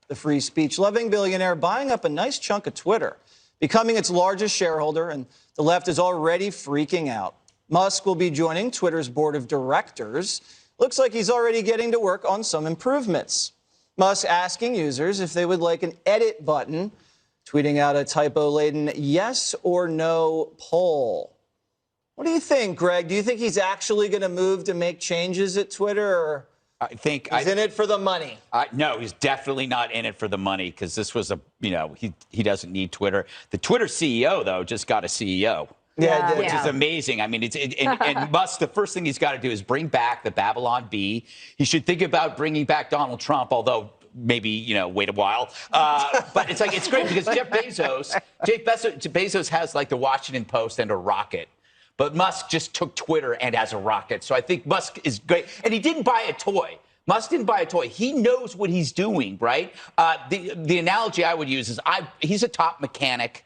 The free speech-loving billionaire buying up a nice chunk of Twitter, becoming its largest shareholder, and the left is already freaking out. Musk will be joining Twitter's board of directors. Looks like he's already getting to work on some improvements. Musk asking users if they would like an edit button, tweeting out a typo-laden yes or no poll. What do you think, Greg? Do you think he's actually going to move to make changes at Twitter, or I think he's in it for the money? No, he's definitely not in it for the money, because this was he doesn't need Twitter. The Twitter CEO, though, just got a CEO. Yeah, which is amazing. I mean, and Musk, the first thing he's got to do is bring back the Babylon Bee. He should think about bringing back Donald Trump, although maybe, wait a while. But it's great because Jeff Bezos has like the Washington Post and a rocket. But Musk just took Twitter and has a rocket. So I think Musk is great. And he didn't buy a toy. Musk didn't buy a toy. He knows what he's doing, right? The analogy I would use is he's a top mechanic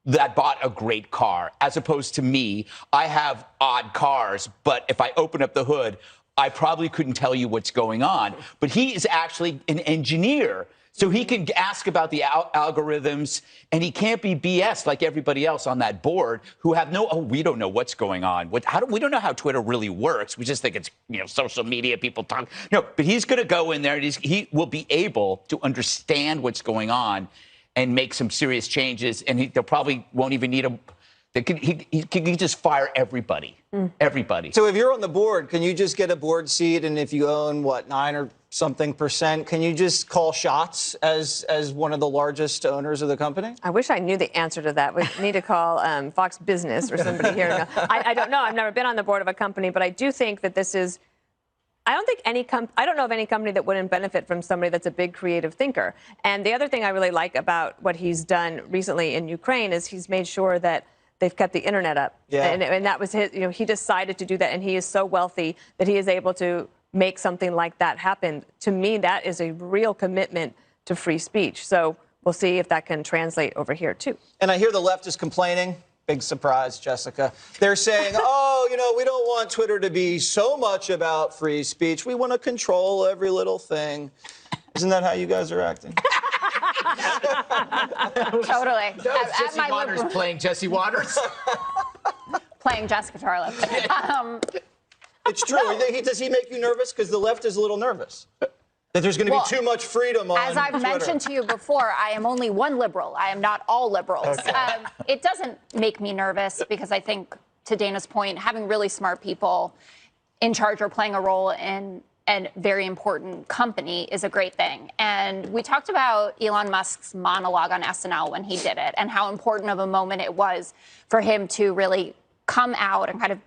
that bought a great car, as opposed to me. I have odd cars, but if I open up the hood, I probably couldn't tell you what's going on. But he is actually an engineer, so he can ask about the algorithms, and he can't be BS like everybody else on that board who have we don't know what's going on. We don't know how Twitter really works. We just think it's, social media, people talk. No, but he's going to go in there, and he will be able to understand what's going on and make some serious changes, and they probably won't even need him. He can just fire everybody. Everybody. So if you're on the board, can you just get a board seat, and if you own, 9 or something percent, can you just call shots as one of the largest owners of the company? I wish I knew the answer to that. We need to call Fox Business or somebody here. I don't know. I've never been on the board of a company, but I do think that this is... I don't know of any company that wouldn't benefit from somebody that's a big creative thinker. And the other thing I really like about what he's done recently in Ukraine is he's made sure that they've kept the internet up. Yeah. And that was his, he decided to do that. And he is so wealthy that he is able to make something like that happen. To me, that is a real commitment to free speech. So we'll see if that can translate over here, too. And I hear the left is complaining. Big surprise, Jessica. They're saying, we don't want Twitter to be so much about free speech. We want to control every little thing. Isn't that how you guys are acting? Totally. Jesse Waters playing Jesse Waters? Playing Jessica Tarlip. It's true. Does he make you nervous? Because the left is a little nervous that there's going to be too much freedom on As I've Twitter. mentioned to you before, I am only one liberal. I am not all liberals. Okay. It doesn't make me nervous because I think, to Dana's point, having really smart people in charge or playing a role in a very important company is a great thing. And we talked about Elon Musk's monologue on SNL when he did it and how important of a moment it was for him to really come out and kind of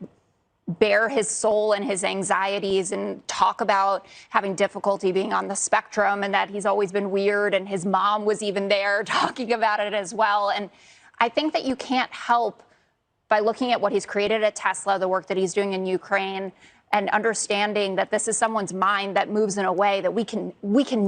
bare his soul and his anxieties and talk about having difficulty being on the spectrum and that he's always been weird, and his mom was even there talking about it as well. And I think that you can't help by looking at what he's created at Tesla, the work that he's doing in Ukraine, and understanding that this is someone's mind that moves in a way that we can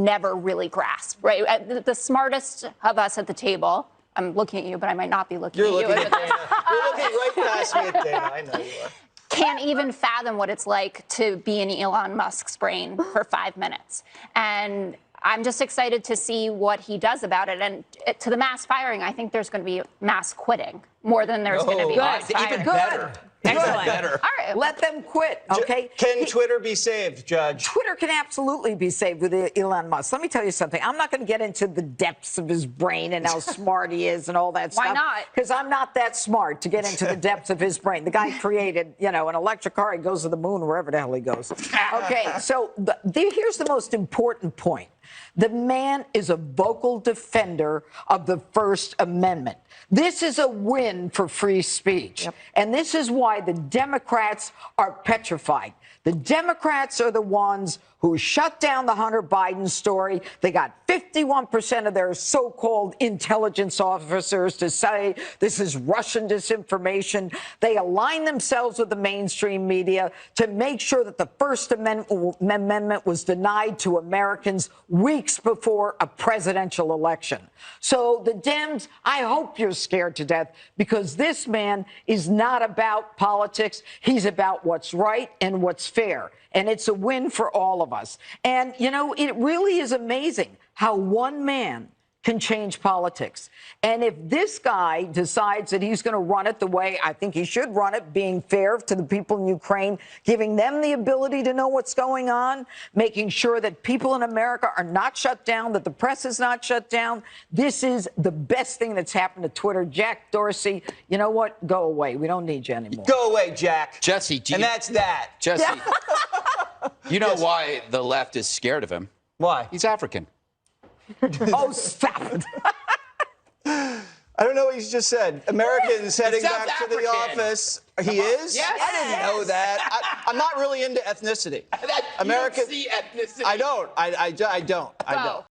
never really grasp, right? The smartest of us at the table, I'm looking at you, but I might not be looking at you. You're looking at Dana. You're looking right past me at Dana. I know you are. Can't even fathom what it's like to be in Elon Musk's brain for 5 minutes. And I'm just excited to see what he does about it. And to the mass firing, I think there's going to be mass quitting more than there's going to be mass firing. Even better. Excellent. Better. All right. Let them quit, okay? Can Twitter be saved, Judge? Twitter can absolutely be saved with Elon Musk. Let me tell you something. I'm not going to get into the depths of his brain and how smart he is and all that stuff. Why not? Because I'm not that smart to get into the depths of his brain. The guy created, an electric car. He goes to the moon, wherever the hell he goes. Okay, so here's the most important point. The man is a vocal defender of the First Amendment. This is a win for free speech. Yep. And this is why the Democrats are petrified. The Democrats are the ones who shut down the Hunter Biden story. They got 51% of their so-called intelligence officers to say this is Russian disinformation. They align themselves with the mainstream media to make sure that the First Amendment was denied to Americans weeks before a presidential election. So the Dems, I hope you're scared to death, because this man is not about politics. He's about what's right and what's fair. and it's a win for all of us. And, you know, it really is amazing how one man can change politics. And if this guy decides that he's going to run it the way I think he should run it, being fair to the people in Ukraine, giving them the ability to know what's going on, making sure that people in America are not shut down, that the press is not shut down, this is the best thing that's happened to Twitter. Jack Dorsey, you know what? Go away. We don't need you anymore. Go away, Jack. Jesse, do you, And that's that. Jesse, you know why the left is scared of him? Why? He's African. Oh, stop it. I don't know what he's just said. Americans heading South back to the African. office. He is? Yes. I didn't know that. I'm not really into ethnicity. You don't see ethnicity. I don't. I don't.